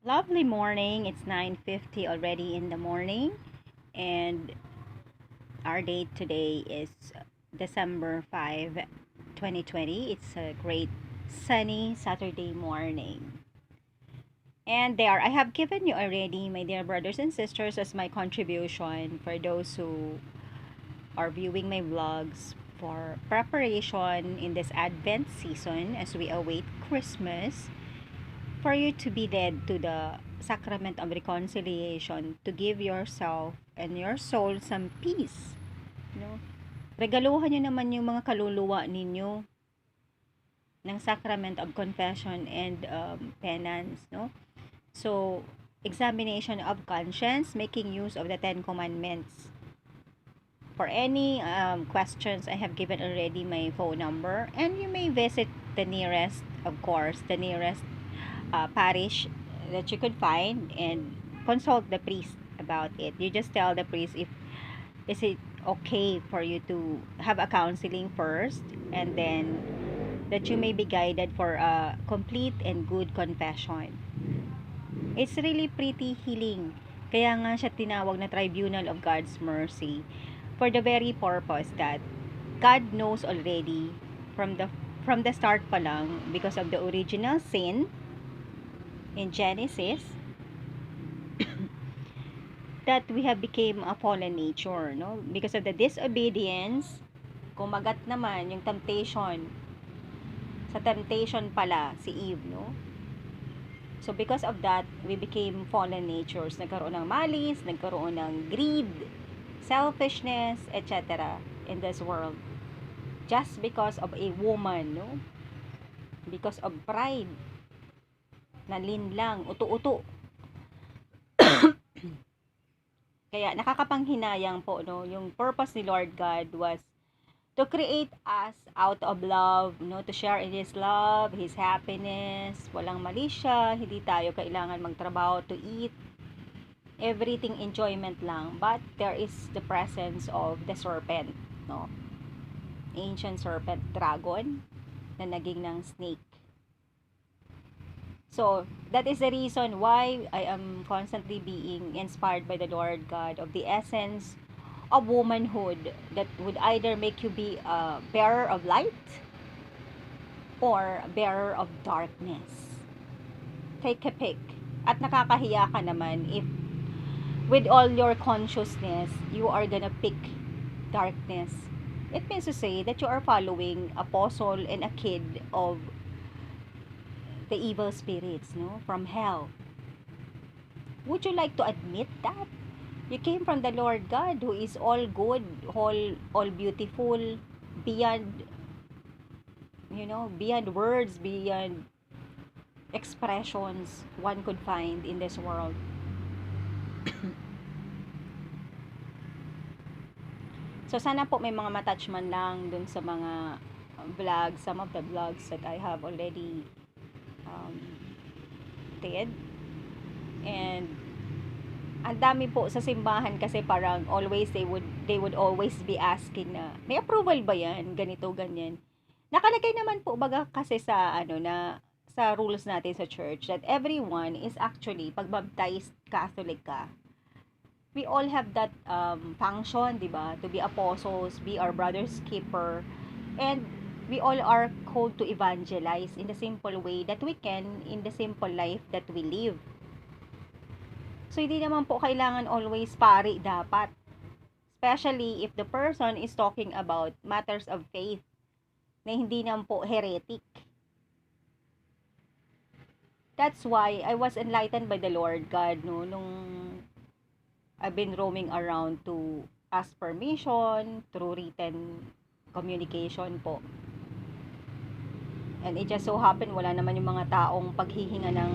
Lovely morning. It's 9:50 already in the morning, and our date today is December 5, 2020. It's a great sunny Saturday morning. And there, I have given you already, my dear brothers and sisters, as my contribution for those who are viewing my vlogs for preparation in this Advent season as we await Christmas, for you to be led to the sacrament of reconciliation, to give yourself and your soul some peace. No? Regaluhan nyo naman yung mga kaluluwa ninyo ng sacrament of confession and penance. No? So, examination of conscience, making use of the Ten Commandments. For any questions, I have given already my phone number, and you may visit the nearest, of course, the nearest parish that you could find and consult the priest about it. You just tell the priest if is it okay for you to have a counseling first, and then that you may be guided for a complete and good confession. It's really pretty healing. Kaya nga siya tinawag na tribunal of God's mercy, for the very purpose that God knows already from the start pa lang, because of the original sin in Genesis, that we have became a fallen nature, no? Because of the disobedience, kumagat naman yung temptation. Sa temptation pala si Eve, no? So because of that, we became fallen natures. Nagkaroon ng malice, nagkaroon ng greed, selfishness, etc. in this world. Just because of a woman, no? Because of pride, nalinlang, uto-uto. Kaya nakakapanghinayang po, no, yung purpose ni Lord God was to create us out of love, no, to share in His love, His happiness. Walang mali siya, hindi tayo kailangan magtrabaho to eat. Everything enjoyment lang, but there is the presence of the serpent, no, ancient serpent dragon na naging ng snake. So, that is the reason why I am constantly being inspired by the Lord God of the essence of womanhood, that would either make you be a bearer of light or a bearer of darkness. Take a pick. At nakakahiya ka naman if with all your consciousness, you are gonna pick darkness. It means to say that you are following apostle and a kid of the evil spirits, no, from hell. Would you like to admit that? You came from the Lord God, who is all good, all beautiful, beyond, beyond words, beyond expressions one could find in this world. So, sana po may mga matouch man lang dun sa mga vlogs, some of the vlogs that I have already um, did. And ang dami po sa simbahan kasi parang always they would always be asking na may approval ba yan, ganito ganyan. Nakalagay naman po baga kasi sa sa rules natin sa church that everyone is actually, pag baptized Catholic ka, we all have that function, di ba, to be apostles, be our brother's keeper, and we all are called to evangelize in the simple way that we can, in the simple life that we live. So, hindi naman po kailangan always pari dapat. Especially if the person is talking about matters of faith na hindi naman po heretic. That's why I was enlightened by the Lord God, no, nung I've been roaming around to ask permission through written communication po. And it just so happened, wala naman yung mga taong paghihinga ng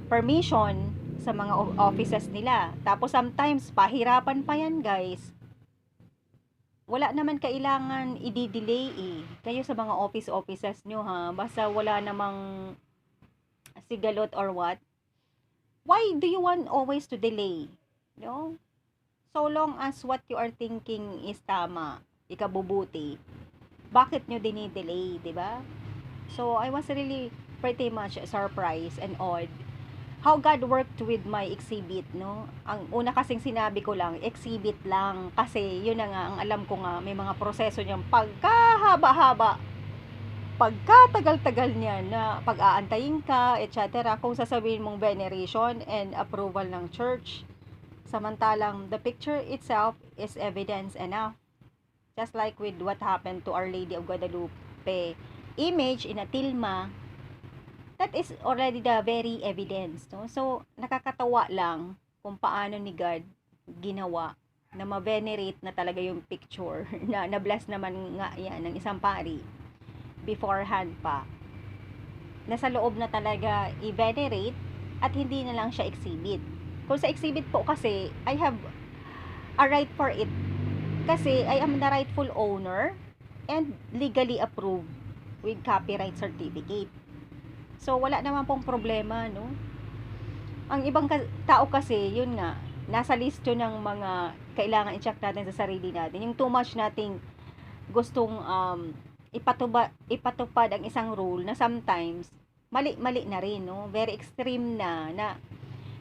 permission sa mga offices nila. Tapos sometimes, pahirapan pa yan, guys. Wala naman kailangan i-delay eh. Kayo sa mga offices nyo, ha? Basta wala namang sigalot or what. Why do you want always to delay? No? So long as what you are thinking is tama, ikabubuti, bakit nyo dinidelay, di ba? So, I was really pretty much surprised and awed how God worked with my exhibit, no? Ang una kasing sinabi ko lang, exhibit lang. Kasi, yun na nga, ang alam ko nga, may mga proseso niyang pagkahaba-haba, pagkatagal-tagal niya na pag-aantayin ka, etc. Kung sasabihin mong veneration and approval ng church, samantalang the picture itself is evidence enough. Just like with what happened to Our Lady of Guadalupe image in Atilma, that is already the very evidence, no? So, nakakatawa lang kung paano ni God ginawa na ma-venerate na talaga yung picture na na-bless naman nga yan ng isang pari beforehand pa. Nasa loob na talaga i-venerate at hindi na lang siya exhibit. Kung sa exhibit po kasi, I have a right for it. Kasi I am the rightful owner and legally approved with copyright certificate. So, wala naman pong problema, no? Ang ibang tao kasi, yun nga, nasa listo ng mga kailangan i-check natin sa sarili natin. Yung too much nating gustong ipatupad ang isang rule na sometimes, mali na rin, no? Very extreme na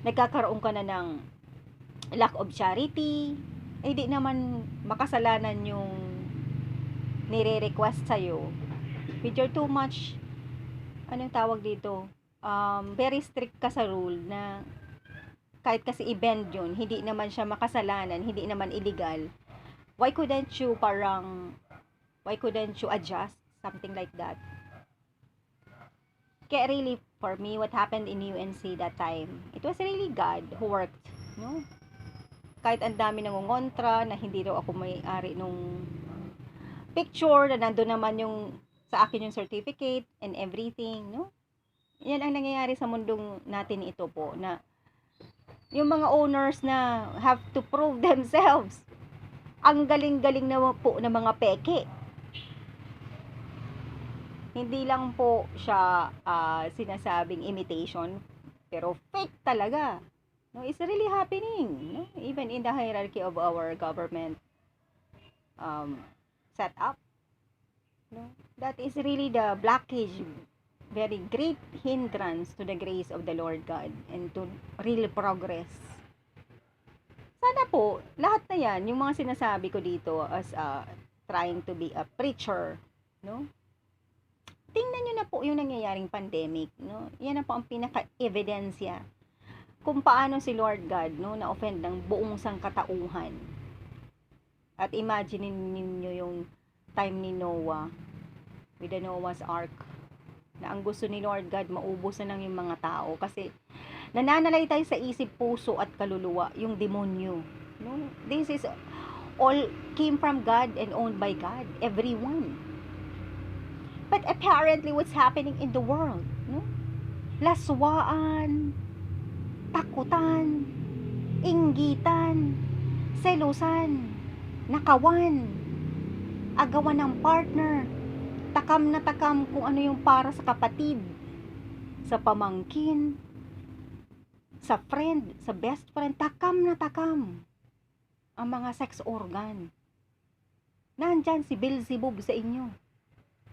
nagkakaroon ka na ng lack of charity, di naman makasalanan yung nire-request sa'yo. With your too much, anong tawag dito, very strict ka sa rule na kahit kasi i-bend yun, hindi naman siya makasalanan, hindi naman illegal. Why couldn't you adjust? Something like that. Kaya really, for me, what happened in UNC that time, it was really God who worked, no? Kahit ang dami nangungontra na hindi daw ako may-ari nung picture, na nandun naman yung sa akin yung certificate and everything, no? Yan ang nangyayari sa mundong natin ito po, na yung mga owners na have to prove themselves. Ang galing-galing na po ng mga peke. Hindi lang po siya sinasabing imitation, pero fake talaga. No, it's really happening, no? Even in the hierarchy of our government setup. No? That is really the blockage, very great hindrance to the grace of the Lord God and to real progress. Sana po, lahat na yan, yung mga sinasabi ko dito as trying to be a preacher, no? Tingnan nyo na po yung nangyayaring pandemic, no? Yan na po ang pinaka-evidensya kung paano si Lord God, no, na-offend ng buong sangkatauhan. At imagine ninyo yung time ni Noah with the Noah's Ark, na ang gusto ni Lord God maubos na lang yung mga tao kasi nananalaytay sa isip, puso at kaluluwa yung demonyo, no? This is all came from God and owned by God, everyone. But apparently what's happening in the world, no? Laswaan, takutan, inggitan, selusan, nakawan, agawan ng partner, takam na takam kung ano yung para sa kapatid, sa pamangkin, sa friend, sa best friend, takam na takam ang mga sex organ. Nandyan si Beelzebub sa inyo.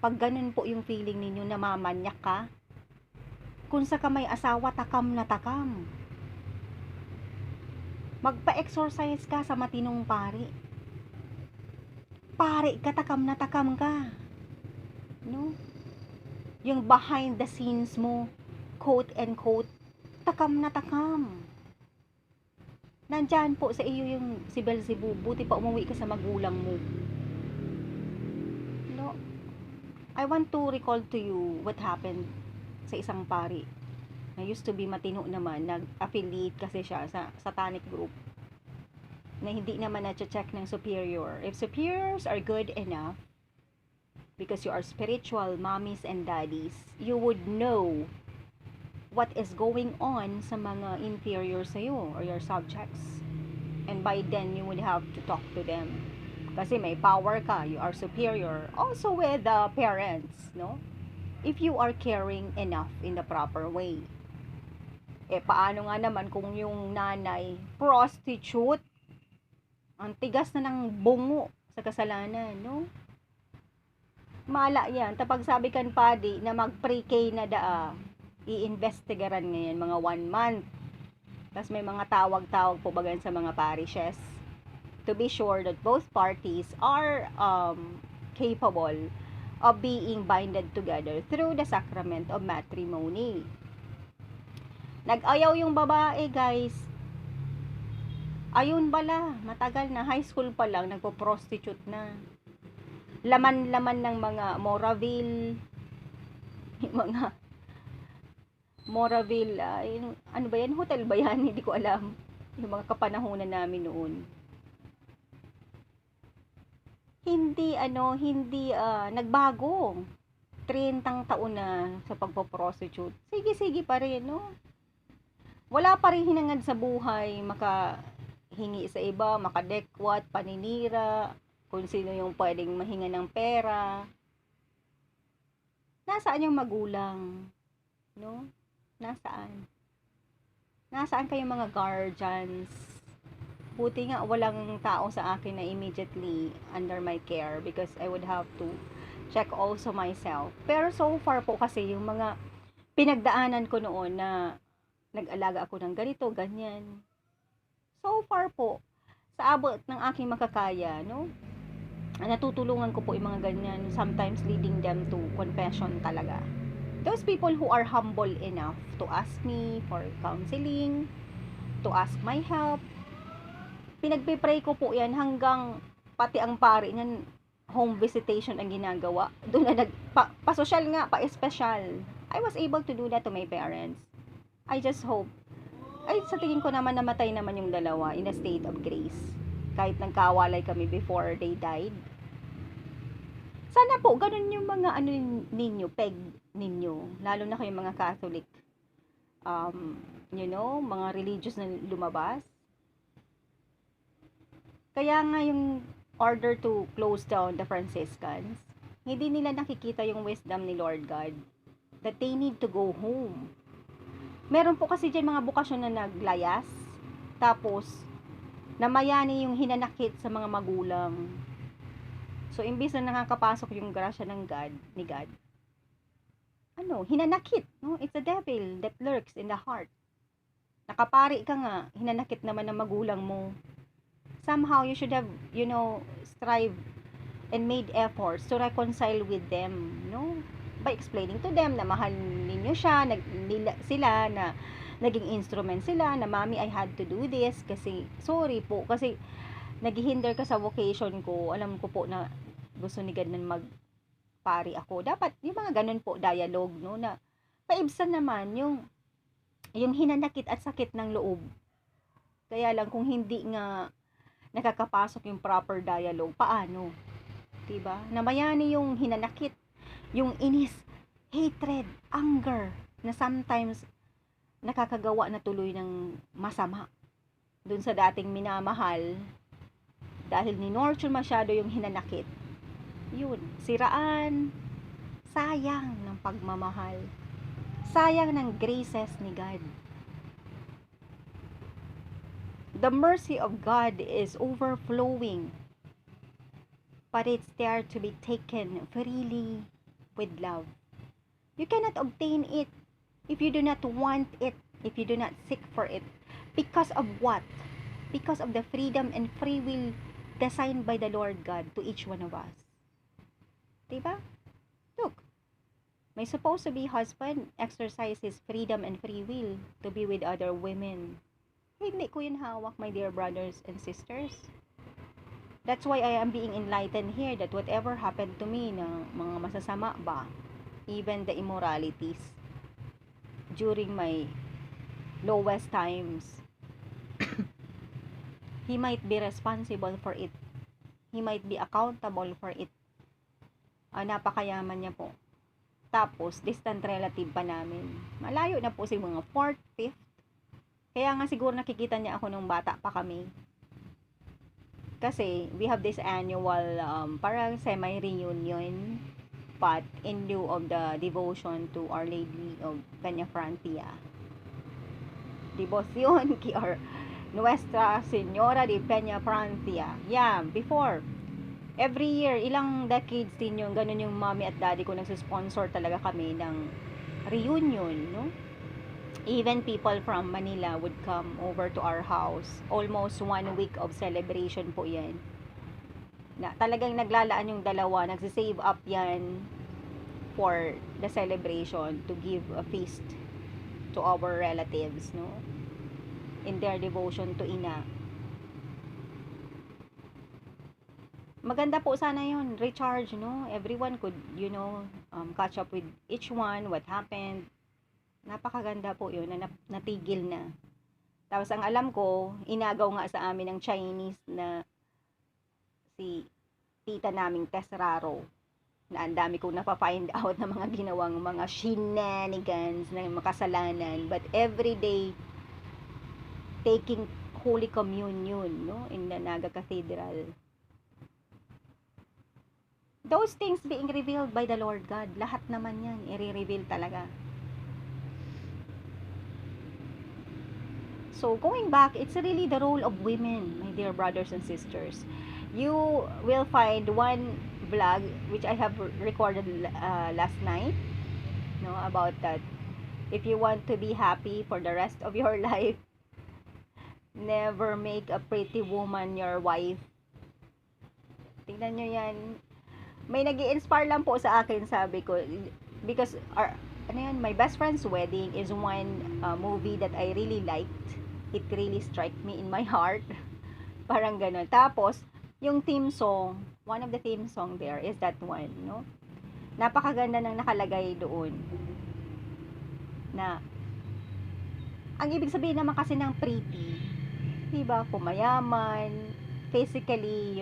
Pag ganun po yung feeling ninyo, namamanyak ka, kung sa kamay asawa, takam na takam. Magpa-exercise ka sa matinong pari. Pari ka, takam na takam ka. No? Yung behind the scenes mo, quote and quote, takam na takam. Nandyan po sa iyo yung si Beelzebub, buti pa umuwi ka sa magulang mo. No? I want to recall to you what happened sa isang pari na used to be matino naman, nag-affiliate kasi siya sa satanic group na hindi naman na-check ng superior. If superiors are good enough, because you are spiritual mommies and daddies, you would know what is going on sa mga inferior sa'yo or your subjects. And by then, you would have to talk to them. Kasi may power ka, you are superior. Also with the parents, no? If you are caring enough in the proper way. Paano nga naman kung yung nanay, prostitute, ang tigas na ng bungo sa kasalanan, no? Mala yan. Tapag sabi kan padi na mag-pre-K na daa, iimbestigaran ngayon, mga 1 month. Tapos may mga tawag-tawag po bagan sa mga parishes to be sure that both parties are capable of being binded together through the sacrament of matrimony. Nag-ayaw yung babae, guys. Ayun pala, matagal na, high school pa lang, nagpo-prostitute na. Laman-laman ng mga Moraville, mga Moraville, ano ba yan? Hotel ba yan? Hindi ko alam. Yung mga kapanahunan namin noon. Hindi, nagbago. 30 taon na sa pagpo-prostitute. Sige pa rin, no? Wala pa rin hinangad sa buhay, makahingi sa iba, makadekwat, paninira, kung sino yung pwedeng mahinga ng pera. Nasaan yung magulang? No? Nasaan? Nasaan kayong mga guardians? Buti nga walang tao sa akin na immediately under my care because I would have to check also myself. Pero so far po kasi yung mga pinagdaanan ko noon na nag-alaga ako ng ganito, ganyan. So far po, sa abot ng aking makakaya, no? Natutulungan ko po yung mga ganyan, sometimes leading them to confession talaga. Those people who are humble enough to ask me for counseling, to ask my help, pinagpipray ko po yan hanggang pati ang pari niyan, home visitation ang ginagawa. Doon na pasosyal nga, pa-espesyal. I was able to do that to my parents. I just hope. Ay, sa tingin ko naman namatay naman yung dalawa in a state of grace. Kahit nagkawalay kami before they died. Sana po, ganun yung mga ninyo, peg ninyo. Lalo na kayong mga Catholic. Mga religious na lumabas. Kaya nga yung order to close down the Franciscans, hindi nila nakikita yung wisdom ni Lord God that they need to go home. Meron po kasi dyan mga bukasyon na naglayas, tapos namayani yung hinanakit sa mga magulang. So, imbis na nakakapasok yung grasya ng God, ni God, hinanakit, no? It's a devil that lurks in the heart. Nakapari ka nga, hinanakit naman ng magulang mo. Somehow, you should have, strive and made efforts to reconcile with them, no? By explaining to them na mahal ninyo siya, sila na naging instrument sila, na mommy, I had to do this kasi, sorry po, kasi naghihinder ka sa vocation ko, alam ko po na gusto ni God na magpari ako. Dapat, yung mga ganun po, dialogue, no, na paibsan naman yung hinanakit at sakit ng loob. Kaya lang, kung hindi nga nakakapasok yung proper dialogue, paano? Diba? Namayani yung hinanakit, yung inis, hatred, anger, na sometimes nakakagawa na tuloy ng masama dun sa dating minamahal dahil ni-nurture masyado yung hinanakit. Yun, siraan, sayang ng pagmamahal, sayang ng graces ni God. The mercy of God is overflowing, but it's there to be taken freely with love. You cannot obtain it if you do not want it, if you do not seek for it. Because of what? Because of the freedom and free will designed by the Lord God to each one of us. Diba? Look, my supposed to be husband exercise his freedom and free will to be with other women. Hindi ko yun hawak, my dear brothers and sisters. That's why I am being enlightened here that whatever happened to me na mga masasama ba, even the immoralities during my lowest times, He might be responsible for it. He might be accountable for it. Napakayaman niya po. Tapos, distant relative pa namin. Malayo na po si mga 4th, 5th. Kaya nga siguro nakikita niya ako nung bata pa kami. Kasi, we have this annual, parang semi-reunion, but in lieu of the devotion to Our Lady of Peñafrancia. Devotion kay Nuestra Señora de Peñafrancia. Yeah, before. Every year, ilang decades din yung ganun yung mommy at daddy ko nagsusponsor talaga kami ng reunion, no? Even people from Manila would come over to our house. Almost 1 week of celebration po yan. Na talagang naglalaan yung dalawa, nagsisave up yan for the celebration to give a feast to our relatives, no? In their devotion to ina. Maganda po sana yun, recharge, no? Everyone could, catch up with each one, what happened. Napakaganda po yun, na natigil na. Tapos ang alam ko, inagaw nga sa amin ng Chinese na si tita naming Tesraro, na ang dami kong napafind out na mga ginawang mga shenanigans na makasalanan, but every day taking Holy Communion, no, in the Naga Cathedral. Those things being revealed by the Lord God, lahat naman yan i-reveal talaga. So going back, it's really the role of women, my dear brothers and sisters. You will find one vlog which I have recorded last night, no, about that. If you want to be happy for the rest of your life, never make a pretty woman your wife. Tingnan nyo yan. May nag-i-inspire lang po sa akin, sabi ko, because my best friend's wedding is one movie that I really liked. It really struck me in my heart. Parang ganun. Tapos, yung theme song, one of the theme song there is that one, no? Napakaganda ng nakalagay doon. Na, ang ibig sabihin naman kasi ng pretty, diba, pumayaman, physically,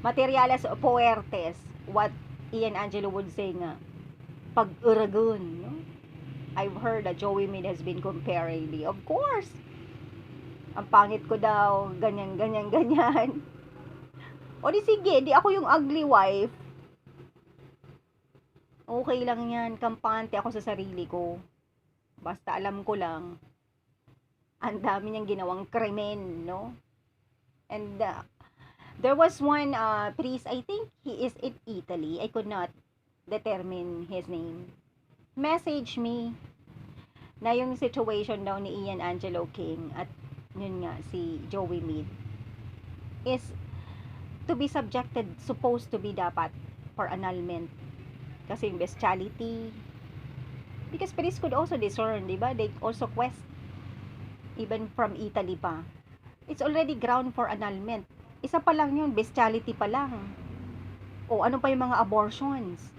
materialis o puertes, what Ian Angelo would say nga, pag-uragon, no? I've heard that Joey Mead has been comparing me. Of course, ang pangit ko daw, ganyan. O di sige, di ako yung ugly wife. Okay lang yan, kampante ako sa sarili ko. Basta alam ko lang, ang dami niyang ginawang krimen, no? And there was one priest, I think he is in Italy, I could not determine his name. Message me na yung situation daw ni Ian Angelo King at yun nga, si Joey Mead is to be subjected, supposed to be dapat for annulment. Kasi yung bestiality, because priests could also discern, diba? They also quest, even from Italy pa. It's already ground for annulment. Isa pa lang yun, bestiality pa lang. O ano pa yung mga abortions.